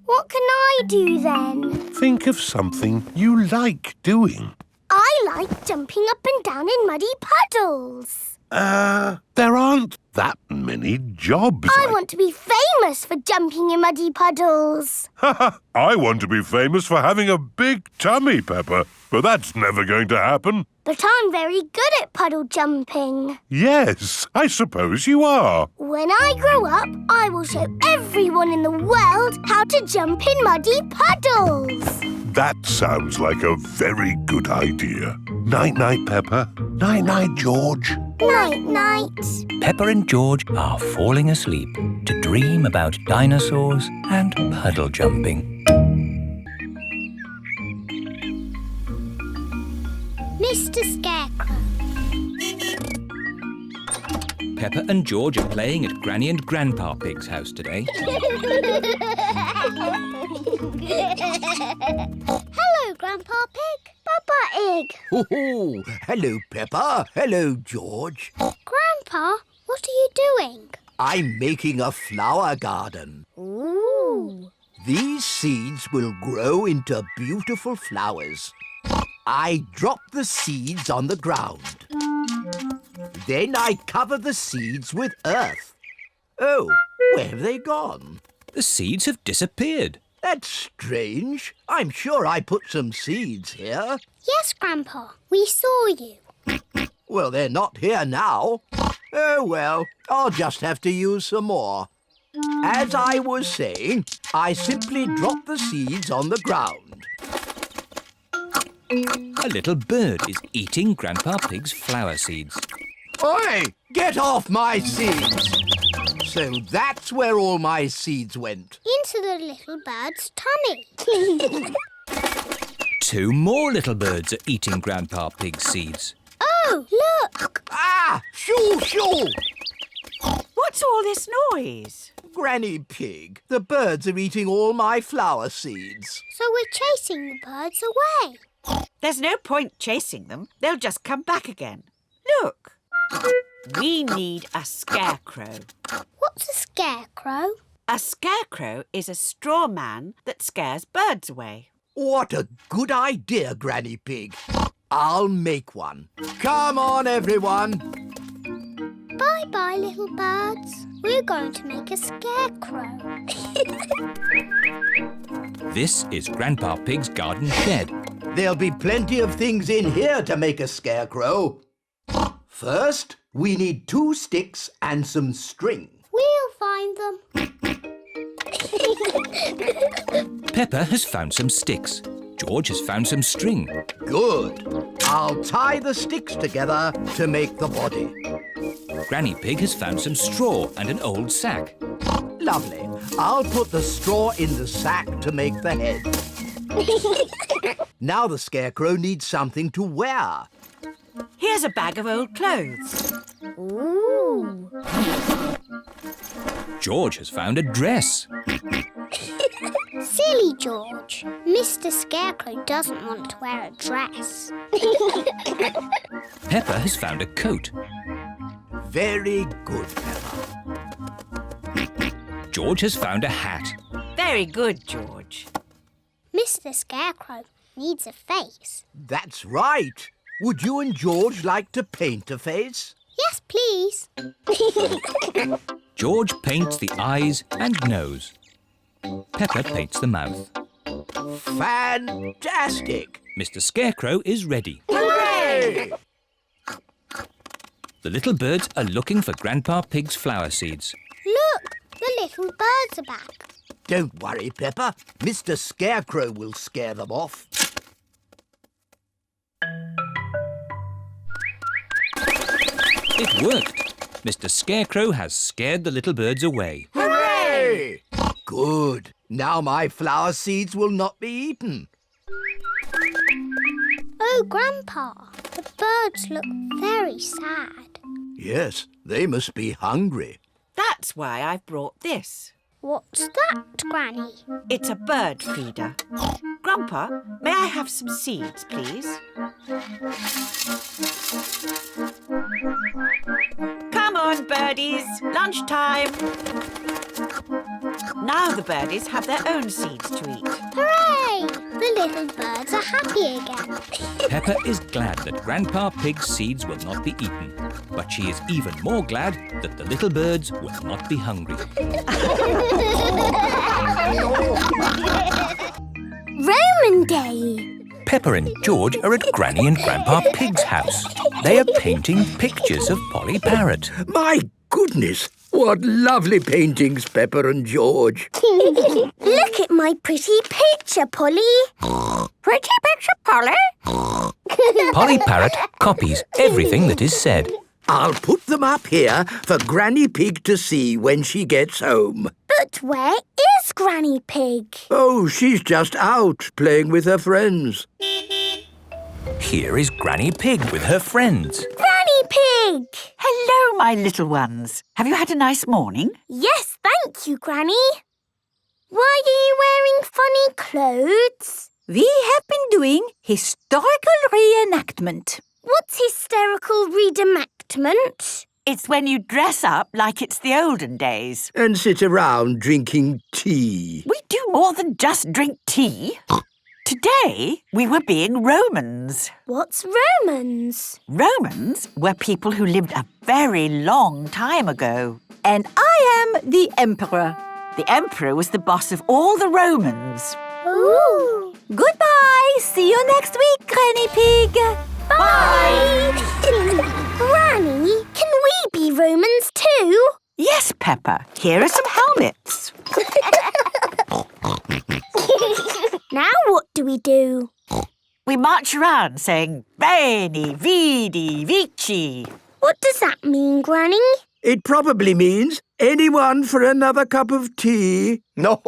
S1: What can I do then?
S3: Think of something you like doing.
S1: I like jumping up and down in muddy puddles.
S3: There aren't that many jobs.
S1: I want to be famous for jumping in muddy puddles.
S3: I want to be famous for having a big tummy, Peppa, but that's never going to happen.
S1: But I'm very good at puddle jumping.
S3: Yes, I suppose you are.
S1: When I grow up, I will show everyone in the world how to jump in muddy puddles.
S3: That sounds like a very good idea. Night-night, Peppa. Night-night, George.
S1: Night-night.
S2: Peppa and George are falling asleep to dream about dinosaurs and puddle jumping.
S1: Mr. Scarecrow.
S2: Peppa and George are playing at Granny and Grandpa Pig's house today.
S1: Hello, Grandpa Pig. Peppa Egg.
S6: Oh, hello, Peppa. Hello, George.
S1: Grandpa, what are you doing?
S6: I'm making a flower garden.
S1: Ooh.
S6: These seeds will grow into beautiful flowers. I drop the seeds on the ground. Then I cover the seeds with earth. Oh, where have they gone?
S2: The seeds have disappeared.
S6: That's strange. I'm sure I put some seeds here.
S1: Yes, Grandpa, we saw you.
S6: Well, they're not here now. Oh, well, I'll just have to use some more. As I was saying, I simply drop the seeds on the ground.
S2: A little bird is eating Grandpa Pig's flower seeds.
S6: Oi! Get off my seeds! So that's where all my seeds went.
S1: Into the little bird's tummy.
S2: 2 more little birds are eating Grandpa Pig's seeds.
S1: Oh, look!
S6: Ah! Shoo, shoo!
S14: What's all this noise?
S6: Granny Pig, the birds are eating all my flower seeds.
S1: So we're chasing the birds away.
S14: There's no point chasing them. They'll just come back again. Look. We need a scarecrow.
S1: What's a scarecrow?
S14: A scarecrow is a straw man that scares birds away.
S6: What a good idea, Granny Pig. I'll make one. Come on, everyone.
S1: Bye-bye, little birds. We're going to make a scarecrow.
S2: This is Grandpa Pig's garden shed.
S6: There'll be plenty of things in here to make a scarecrow. First, we need 2 sticks and some string.
S1: We'll find them.
S2: Peppa has found some sticks. George has found some string.
S6: Good. I'll tie the sticks together to make the body.
S2: Granny Pig has found some straw and an old sack.
S6: Lovely. I'll put the straw in the sack to make the head. Now the scarecrow needs something to wear.
S14: Here's a bag of old clothes.
S1: Ooh.
S2: George has found a dress.
S1: Silly George. Mr. Scarecrow doesn't want to wear a dress.
S2: Peppa has found a coat.
S6: Very good, Peppa.
S2: George has found a hat.
S14: Very good, George.
S1: Mr. Scarecrow needs a face.
S6: That's right. Would you and George like to paint a face?
S1: Yes, please.
S2: George paints the eyes and nose. Peppa paints the mouth.
S6: Fantastic!
S2: Mr. Scarecrow is ready.
S6: Hooray!
S2: The little birds are looking for Grandpa Pig's flower seeds.
S1: Look, the little birds are back.
S6: Don't worry, Peppa. Mr. Scarecrow will scare them off.
S2: It worked. Mr. Scarecrow has scared the little birds away.
S6: Hooray! Good. Now my flower seeds will not be eaten.
S1: Oh, Grandpa, the birds look very sad.
S6: Yes, they must be hungry.
S14: That's why I've brought this.
S1: What's that, Granny?
S14: It's a bird feeder. Grandpa, may I have some seeds, please? Come on, birdies. Lunchtime. Now the birdies have their own seeds to eat.
S1: Hooray! The little birds are happy again.
S2: Peppa is glad that Grandpa Pig's seeds will not be eaten. But she is even more glad that the little birds will not be hungry.
S1: Roman Day.
S2: Peppa and George are at Granny and Grandpa Pig's house. They are painting pictures of Polly Parrot.
S6: My goodness, what lovely paintings, Peppa and George.
S1: Look at my pretty picture, Polly.
S14: Pretty picture, Polly.
S2: Polly Parrot copies everything that is said.
S6: I'll put them up here for Granny Pig to see when she gets home.
S1: But where is Granny Pig?
S6: Oh, she's just out playing with her friends.
S2: Here is Granny Pig with her friends.
S1: Granny Pig!
S14: Hello, my little ones. Have you had a nice morning?
S1: Yes, thank you, Granny. Why are you wearing funny clothes?
S14: We have been doing historical reenactment.
S1: What's hysterical reenactment?
S14: It's when you dress up like it's the olden days.
S6: And sit around drinking tea.
S14: We do more than just drink tea. Today, we were being Romans.
S1: What's Romans?
S14: Romans were people who lived a very long time ago. And I am the Emperor. The Emperor was the boss of all the Romans.
S1: Ooh!
S4: Goodbye! See you next week, Granny Pig!
S1: Bye! Granny, can we be Romans too?
S14: Yes, Peppa. Here are some helmets.
S1: Now what do we do?
S14: We march around saying, Bene, Vidi, Vici.
S1: What does that mean, Granny?
S6: It probably means anyone for another cup of tea. No.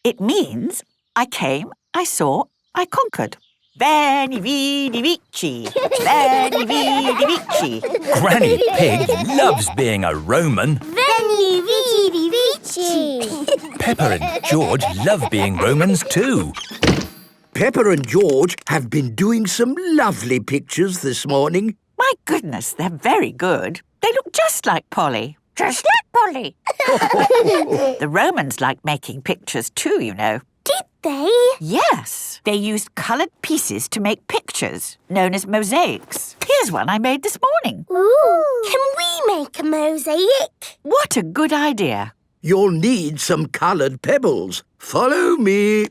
S14: It means I came, I saw, I conquered. Bene, Vidi, Vici. Bene, Vidi, Vici.
S2: Granny Pig loves being a Roman.
S1: Veni, vidi, vici.
S2: Peppa and George love being Romans too.
S6: Peppa and George have been doing some lovely pictures this morning.
S14: My goodness, they're very good. They look just like Polly. Just like Polly. The Romans liked making pictures too, you know.
S1: Did they?
S14: Yes. They used coloured pieces to make pictures, known as mosaics. Here's one I made this morning.
S1: Ooh! Can we make a mosaic?
S14: What a good idea.
S6: You'll need some coloured pebbles. Follow me.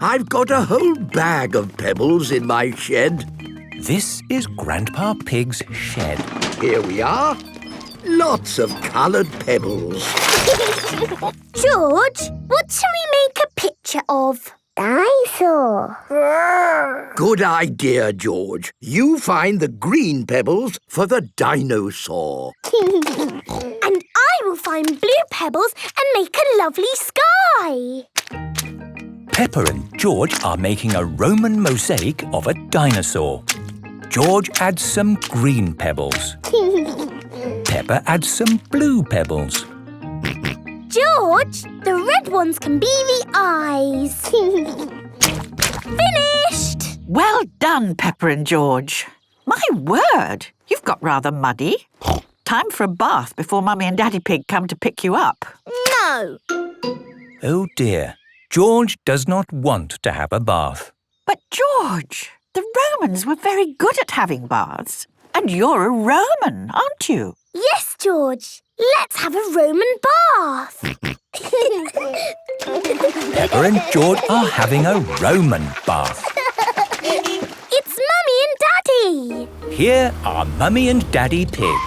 S6: I've got a whole bag of pebbles in my shed.
S2: This is Grandpa Pig's shed.
S6: Here we are. Lots of coloured pebbles.
S1: George, what shall we make a picture of? Dinosaur.
S6: Good idea, George. You find the green pebbles for the dinosaur.
S1: And I will find blue pebbles and make a lovely sky.
S2: Peppa and George are making a Roman mosaic of a dinosaur. George adds some green pebbles. Peppa adds some blue pebbles.
S1: George, the red ones can be the eyes. Finished!
S14: Well done, Peppa and George. My word, you've got rather muddy. Time for a bath before Mummy and Daddy Pig come to pick you up.
S1: No.
S2: Oh dear, George does not want to have a bath.
S14: But George, the Romans were very good at having baths. And you're a Roman, aren't you?
S1: Yes, George. Let's have a Roman bath.
S2: Peppa and George are having a Roman bath.
S1: It's Mummy and Daddy.
S2: Here are Mummy and Daddy Pig.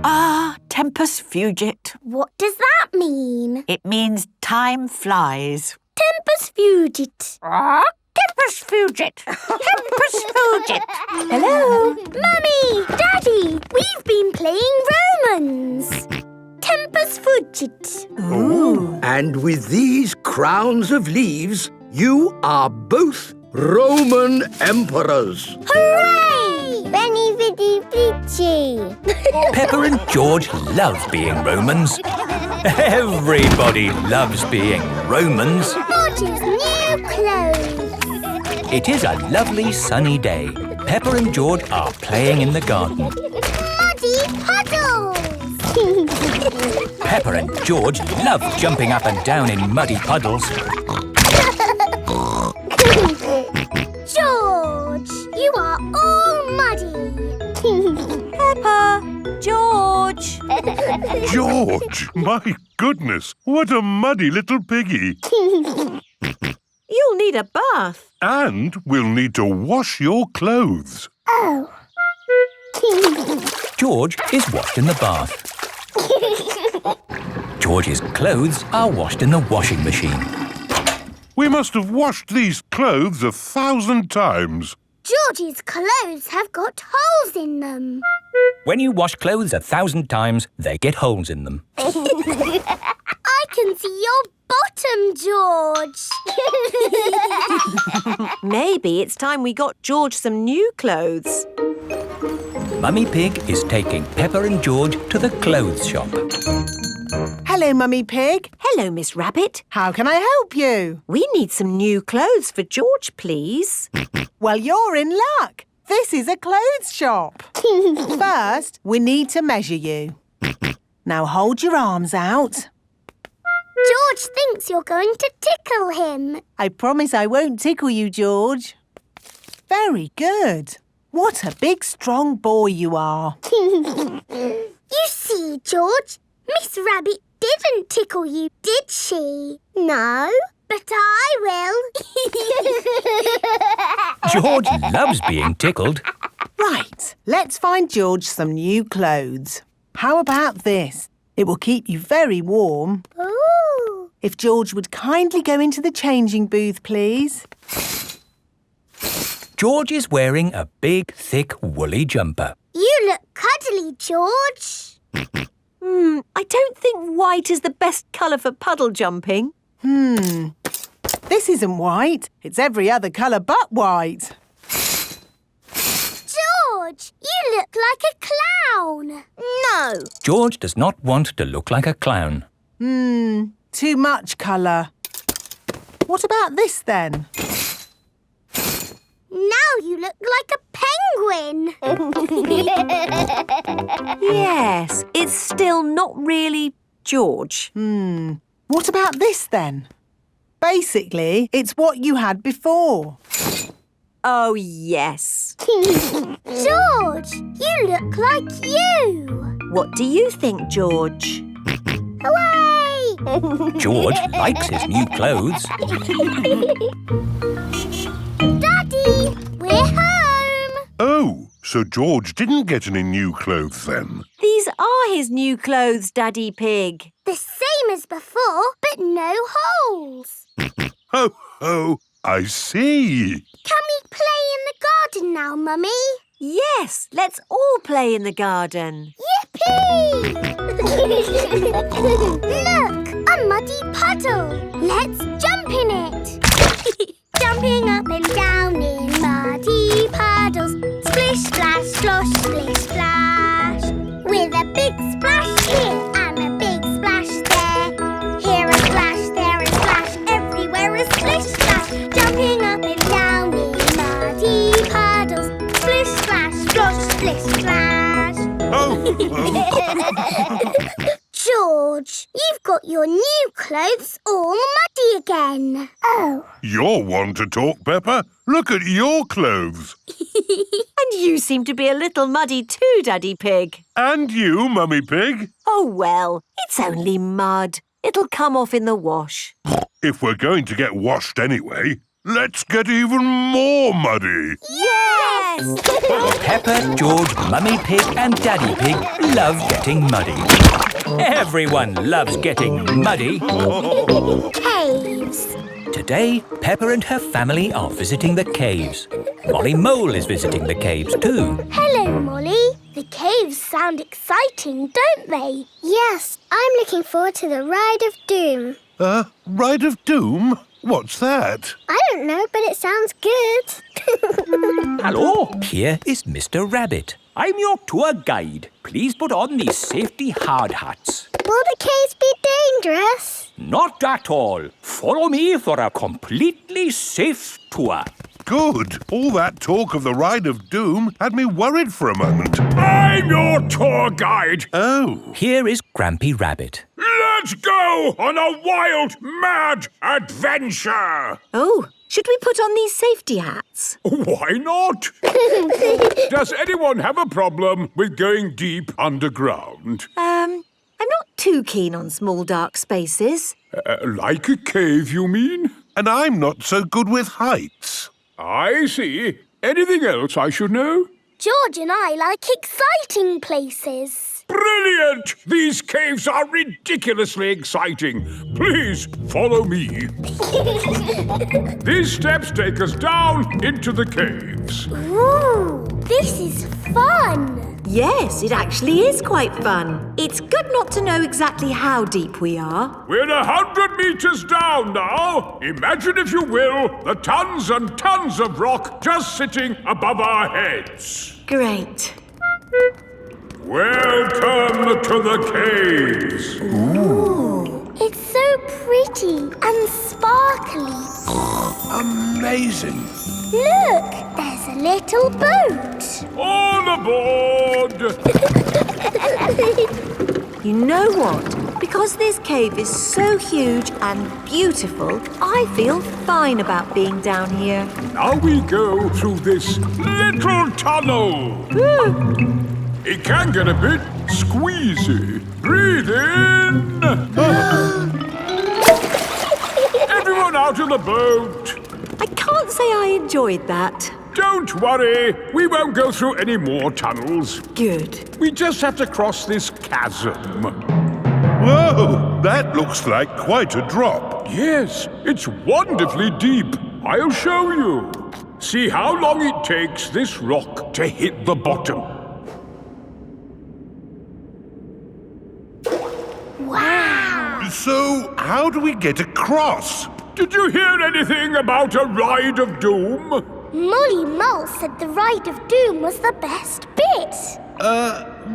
S14: Ah, tempus fugit.
S1: What does that mean?
S14: It means time flies.
S1: Tempus fugit.
S14: Tempus fugit. Tempus fugit.
S1: Hello? Mummy, Daddy, we've been playing Romans. Tempus fugit.
S14: Ooh.
S6: And with these crowns of leaves, you are both Roman emperors.
S1: Hooray! Veni, vidi, vici.
S2: Peppa and George love being Romans. Everybody loves being Romans.
S1: George's new clothes.
S2: It is a lovely sunny day. Peppa and George are playing in the garden.
S1: Muddy puddles.
S2: Peppa and George love jumping up and down in muddy puddles.
S1: George, you are all muddy.
S4: Peppa, George.
S3: George, my goodness, what a muddy little piggy.
S4: You'll need a bath.
S3: And we'll need to wash your clothes.
S1: Oh.
S2: George is washed in the bath. George's clothes are washed in the washing machine.
S3: We must have washed these clothes 1,000 times.
S1: George's clothes have got holes in them.
S2: When you wash clothes 1,000 times, they get holes in them.
S1: I can see your bottom, George.
S4: Maybe it's time we got George some new clothes.
S2: Mummy Pig is taking Peppa and George to the clothes shop.
S8: Hello, Mummy Pig.
S4: Hello, Miss Rabbit.
S8: How can I help you?
S4: We need some new clothes for George, please.
S8: Well, you're in luck. This is a clothes shop. First, we need to measure you. Now hold your arms out.
S1: George thinks you're going to tickle him.
S8: I promise I won't tickle you, George. Very good. What a big, strong boy you are.
S1: You see, George, Miss Rabbit didn't tickle you, did she? No, but I will.
S2: George loves being tickled.
S8: Right, let's find George some new clothes. How about this? It will keep you very warm.
S1: Ooh.
S8: If George would kindly go into the changing booth, please.
S2: George is wearing a big, thick, woolly jumper.
S1: You look cuddly, George.
S4: I don't think white is the best colour for puddle jumping.
S8: This isn't white. It's every other colour but white.
S1: George, you look like a clown. No.
S2: George does not want to look like a clown.
S8: Too much colour. What about this then?
S1: Now you look like a penguin.
S4: Yes, it's still not really George.
S8: What about this then? Basically, it's what you had before.
S4: Oh, yes.
S1: George, you look like you.
S4: What do you think, George?
S1: Hooray!
S2: George likes his new clothes.
S1: Daddy, we're home.
S3: Oh, so George didn't get any new clothes then?
S4: These are his new clothes, Daddy Pig.
S1: The same as before, but no holes.
S3: Ho, ho, I see.
S1: Can we play in the garden now, Mummy?
S4: Yes, let's all play in the garden.
S1: Yippee! Look, a muddy puddle. Let's jump in it. Jumping up and down in muddy puddles. Splish, splash, splosh, splish, splash. With a big splash here and a big splash there. Here a splash, there a splash, everywhere a splish, splash. Jumping up and down in muddy puddles. Splish, splash, splosh, splish, splash.
S3: Oh.
S1: George, you've got your new clothes all muddy again. Oh.
S3: You're one to talk, Peppa. Look at your clothes.
S4: And you seem to be a little muddy too, Daddy Pig.
S3: And you, Mummy Pig.
S4: Oh, well, it's only mud. It'll come off in the wash.
S3: If we're going to get washed anyway, let's get even more muddy.
S4: Yes!
S2: Peppa, George, Mummy Pig and Daddy Pig love getting muddy. Everyone loves getting muddy.
S1: Caves.
S2: Today, Peppa and her family are visiting the caves. Molly Mole is visiting the caves too.
S1: Hello, Molly. The caves sound exciting, don't they? Yes, I'm looking forward to the Ride of Doom.
S3: Ride of Doom? What's that?
S1: I don't know, but it sounds good.
S2: Hello, here is Mr. Rabbit. I'm your tour guide. Please put on these safety hard hats.
S1: Will the caves be dangerous?
S2: Not at all. Follow me for a completely safe tour.
S3: Good. All that talk of the Ride of Doom had me worried for a moment.
S12: I'm your tour guide.
S3: Oh.
S2: Here is Grampy Rabbit.
S12: Let's go on a wild, mad adventure.
S4: Oh, should we put on these safety hats?
S12: Why not? Does anyone have a problem with going deep underground?
S4: I'm not too keen on small dark spaces.
S12: Like a cave, you mean?
S3: And I'm not so good with heights.
S12: I see. Anything else I should know?
S1: George and I like exciting places.
S12: Brilliant! These caves are ridiculously exciting. Please follow me. These steps take us down into the caves.
S1: Ooh, this is fun.
S4: Yes, it actually is quite fun. It's good not to know exactly how deep we are.
S12: We're 100 meters down now. Imagine, if you will, the tons and tons of rock just sitting above our heads.
S4: Great.
S12: Welcome to the caves.
S1: It's so pretty and sparkly.
S3: Amazing.
S1: Look, there's a little boat.
S12: All aboard!
S4: You know what? Because this cave is so huge and beautiful, I feel fine about being down here.
S12: Now we go through this little tunnel. It can get a bit squeezy. Breathe in. Everyone out of the boat.
S4: I can't say I enjoyed that.
S12: Don't worry. We won't go through any more tunnels.
S4: Good.
S12: We just have to cross this chasm.
S3: Whoa, that looks like quite a drop.
S12: Yes, it's wonderfully deep. I'll show you. See how long it takes this rock to hit the bottom.
S1: Wow!
S3: So, how do we get across?
S12: Did you hear anything about a ride of doom?
S1: Molly Mole said the Ride of Doom was the best bit.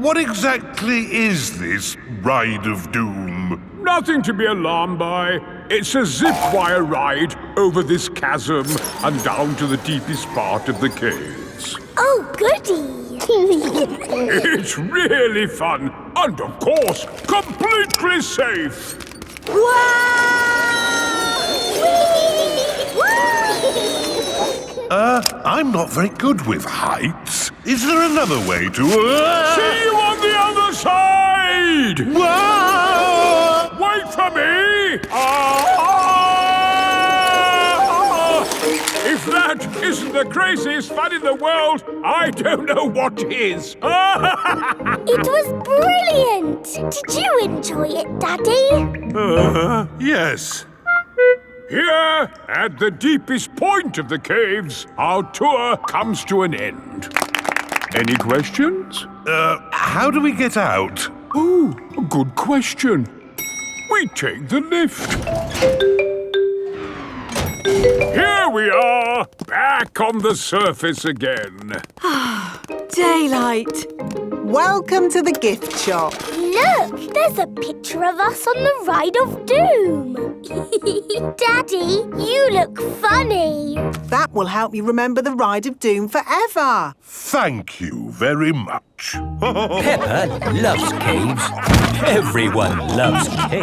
S3: What exactly is this Ride of Doom?
S12: Nothing to be alarmed by. It's a zip wire ride over this chasm and down to the deepest part of the caves.
S1: Oh, goody!
S12: It's really fun and, of course, completely safe.
S3: I'm not very good with heights. Is there another way to...
S12: See you on the other side!
S3: Whoa!
S12: Wait for me! If that isn't the craziest fun in the world, I don't know what is.
S1: It was brilliant! Did you enjoy it, Daddy?
S3: Yes.
S12: Here, at the deepest point of the caves, our tour comes to an end. Any questions?
S3: How do we get out?
S12: Oh, a good question. We take the lift. Here we are, back on the surface again.
S10: Daylight. Welcome to the gift shop.
S1: Look, there's a picture of us on the Ride of Doom. Daddy, you look funny.
S8: That will help you remember the Ride of Doom forever.
S3: Thank you very much.
S2: Peppa loves caves. Everyone loves caves.